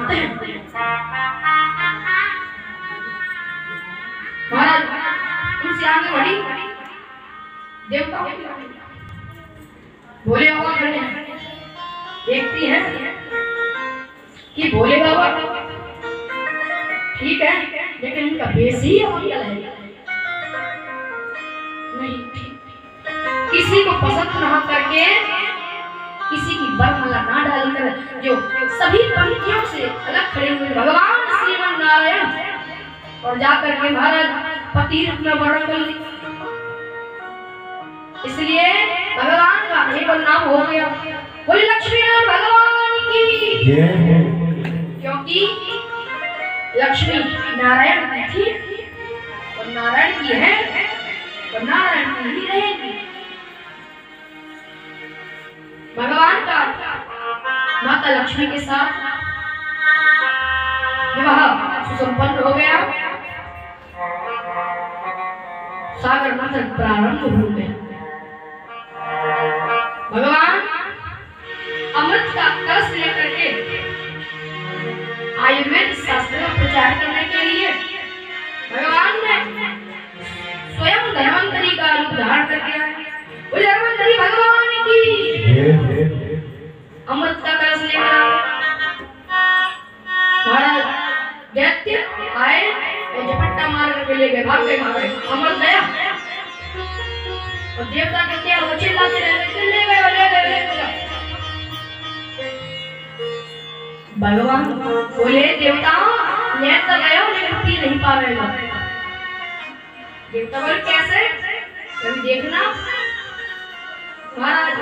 होते हैं। महाराज उनसे आगे बढ़ी देवता भोले बाबा खड़े हैं, देखती है कि भोले बाबा ठीक है लेकिन इनका बेस ही अमंगल है, नहीं किसी को पसंद ना करके किसी की बरमाला ना डालकर जो सभी पंक्तियों से अलग खड़े हुए भगवान श्रीमन नारायण और जाकर के महाराज पति रूप में वर्णन कर ली। इसलिए भगवान का एक नाम हो गया बोले लक्ष्मी नारायण भगवान की, क्योंकि लक्ष्मी नारायण की थी और नारायण की है और नारायण की ही रहेगी। भगवान का माता लक्ष्मी के साथ विवाह सुसंपन्न हो गया, सागर मंथन प्रारंभ हो गया। भगवान अमृत का कलश लेकर के आयुर्वेद शास्त्र का प्रचार करने के लिए भगवान ने स्वयं धन्वंतरी का रूप धारण करके आए। बोले धन्वंतरी भगवान की, अमृत का कलश लेकर आए। महाराज दैत्य आए और झपट्टा मार करके ले गए, भाग गए, अमृत गया और देवता कहते हैं वो चिल्लाते रहते ले गए ले गए। भगवान बोले देवता मैं तो गया लेकिन पी नहीं पा रहे हो। देवता बोले कैसे, कभी देखना महाराज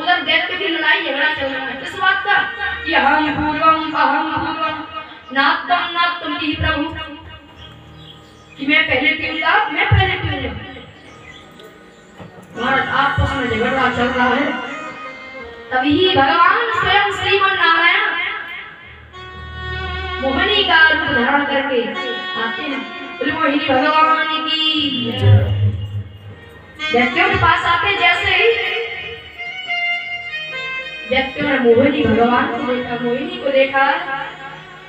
उधर दैत्य की लड़ाई झगड़ा चल रहा है, किस बात का कि हम पूर्वम नात्तम ही प्रभु, कि मैं पहले पीऊंगा मैं पहले पीऊंगा। महाराज आपस में झगड़ा चल रहा है, तभी भगवान स्वयं श्रीमन नारायण मोहिनी का रूप धारण करके आते हैं। बोले मोहिनी भगवान की। दैत्यों के पास आते जैसे ही दैत्यों ने मोहिनी भगवान को देखा, मोहिनी को देखा,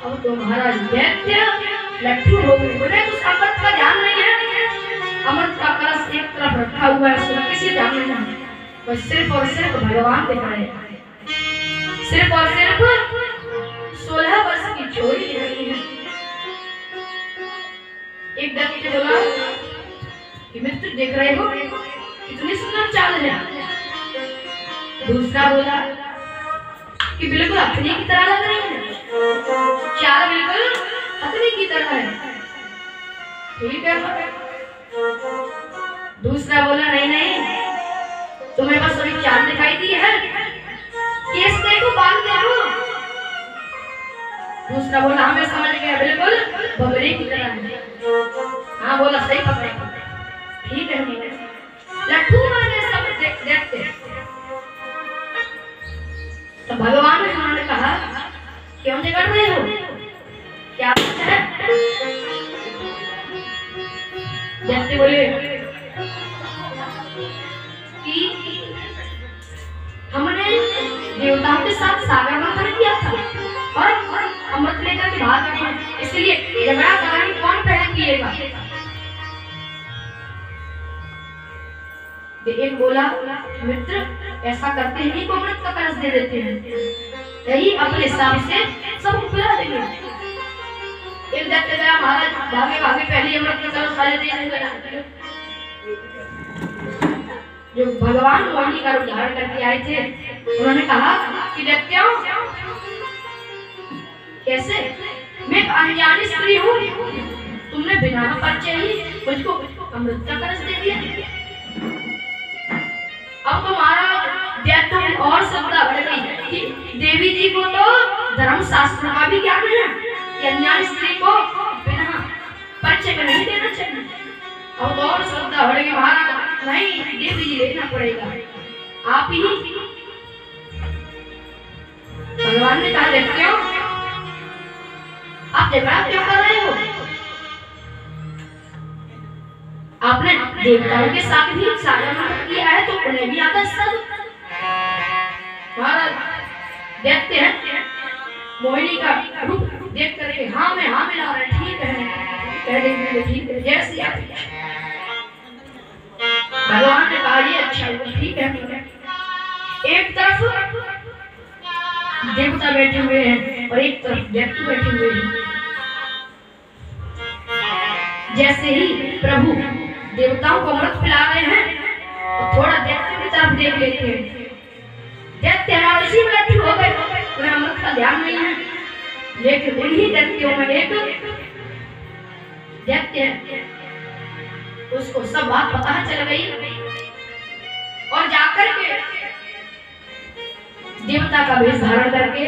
अब तो महाराज दैत्य लट्ठू हो गए। बोले कुछ अमृत का ध्यान नहीं है, अमृत का कलश एक तरफ रखा हुआ है, उसमें किसी ध्यान नहीं है, बस सिर्फ और सिर्फ भगवान दिख रहे हैं। सिर्फ और सिर्फ 16 वर्ष की छोरी दिख रही है। एक दैत्य बोला कि मित्र देख रहे हो कितनी सुंदर चाल है। दूसरा बोला कि बिल्कुल हथनी की तरह लग रही है, चाल बिल्कुल हथनी की तरह है। ठीक है। दूसरा बोला नहीं नहीं तुम्हें बस अभी चाल दिखाई दी है, केस देखो बाल देखो। दूसरा बोला हमें समझ गया बिल्कुल बबरी की तरह है। हाँ बोला सही पकड़े, ठीक है। लट्ठू माने सब देखते। तो भगवान ने उन्होंने कहा क्यों झगड़ रहे हो, क्या बात है। दैत्य बोले कि हमने देवताओं के साथ सागर मंथन किया था और अमृत लेकर के भाग गए हैं, इसलिए झगड़ा कराने कौन पहले किएगा। एक बोला मित्र ऐसा करते हैं को अमृत का कलश दे देते हैं, यही अपने हिसाब से सब पिला देंगे। एक दैत्य गया महाराज भागे भागे पहले अमृत का कलश सारे देने लगा। जो भगवान मोहिनी का रूप धारण करके आए थे उन्होंने कहा कि दैत्यों कैसे, मैं अनजानी स्त्री हूँ, तुमने बिना परिचय ही मुझको अमृत का कलश दे दिया। अब तुम्हारा दैत्यों की और श्रद्धा बढ़ गई कि देवी जी को तो धर्म शास्त्र का भी ज्ञान है कि अनजानी स्त्री को बिना परिचय का नहीं देना चाहिए। अब तो और श्रद्धा बढ़ गई, महाराज नहीं देवी जी देखना पड़ेगा आप ही। भगवान ने कहा दैत्यों आप झगड़ा क्यों कर रहे हो, आपने देवताओं के साथ भी साझा किया है तो उन्हें भी आता सब। महाराज दैत्य मोहिनी का रूप देख करके हाँ में हाँ मिला रहे, ठीक है, कह देंगे ठीक है, जैसे आप भगवान ने कहा ये अच्छा हुआ, ठीक है। एक तरफ देवता बैठे हुए हैं और एक तरफ व्यक्ति बैठे हुए हैं। जैसे ही प्रभु देवताओं को अमृत पिला रहे हैं तो थोड़ा दैत्यों की तरफ देख लेते हैं। दैत्य हमारे इसी में लट्ठू हो गए, उन्हें अमृत का ध्यान नहीं है, लेकिन उन्हीं दैत्यों में एक दैत्य, उसको सब बात पता चल गई और जाकर के देवता का वेश धारण करके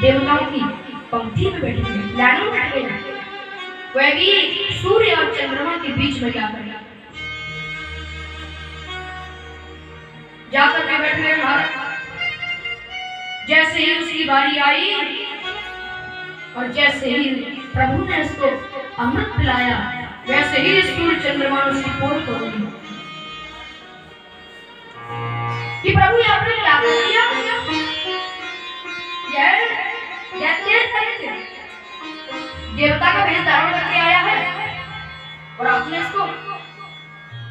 देवताओं की पंक्ति में बैठे हुए, लाइन में बैठे हुए, वह भी सूर्य और चंद्रमा के बीच में जाकर के बैठ गए महाराज। जैसे ही उसकी बारी आई और जैसे ही प्रभु ने उसको अमृत पिलाया, वैसे ही सूर्य चंद्रमा उसकी पोर हो गई कि प्रभु ये आपने क्या कर दिया? देवता का वेश धारण करके आया है और आपने इसको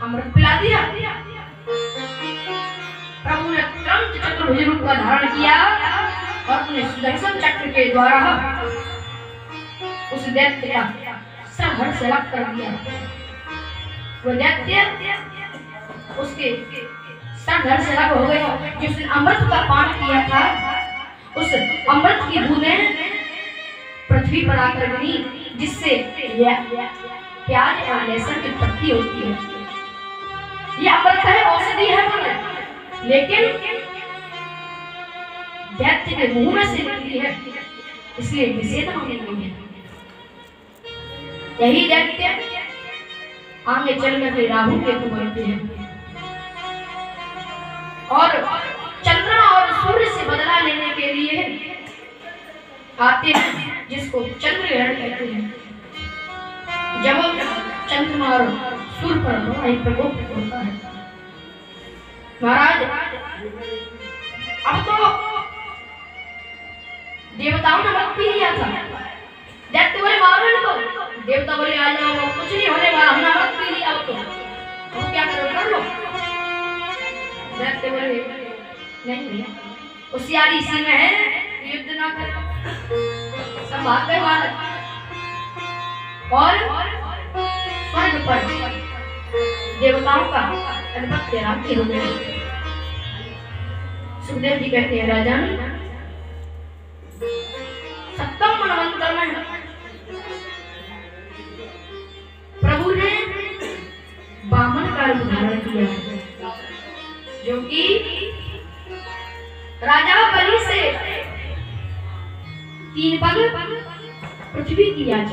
अमृत पिला दिया। प्रभु ने तुरंत चतुर्भुज रूप का धारण किया और अपने सुदर्शन चक्र के द्वारा उस दैत्य का सर धड़ से अलग कर दिया। वो दैत्य उसके सर धड़ से अलग हो गया। जिसने अमृत का पान किया था, उस अमृत की बूंदें पृथ्वी पर आकर गिरी, जिससे प्याज और लहसुन की पत्ती होती है। ये अमृत है, औषधि है, लेकिन दैत्य के मुंह में से निकली है, इसलिए निषेध होने लगी है। यही दैत्य आगे चलकर के राहु केतु बनते हैं और चंद्रमा और सूर्य से बदला लेने के लिए आते हैं, जिसको चंद्रग्रहण कहते हैं। जब चंद्रमा और सूर्य पर एक प्रकोप होता है महाराज, अब तो देवताओं ने मत पी लिया था। दैत्य बोले मारो इनको, देवता बोले आ जाओ, कुछ नहीं होने वाला, हमने मत पी लिया। अब तो क्या करो, कर लो। दैत्य बोले नहीं भैया, होशियारी इसी में है, युद्ध ना करो, सब भाग गए महाराज। और स्वर्ग पर देवताओं का अधिपत्य राज्य हो गया। सुखदेव जी कहते हैं राजन, सप्तम मनवंतर में प्रभु ने वामन का रूप धारण किया, जो कि राजा बलि से 3 पग पृथ्वी की याचना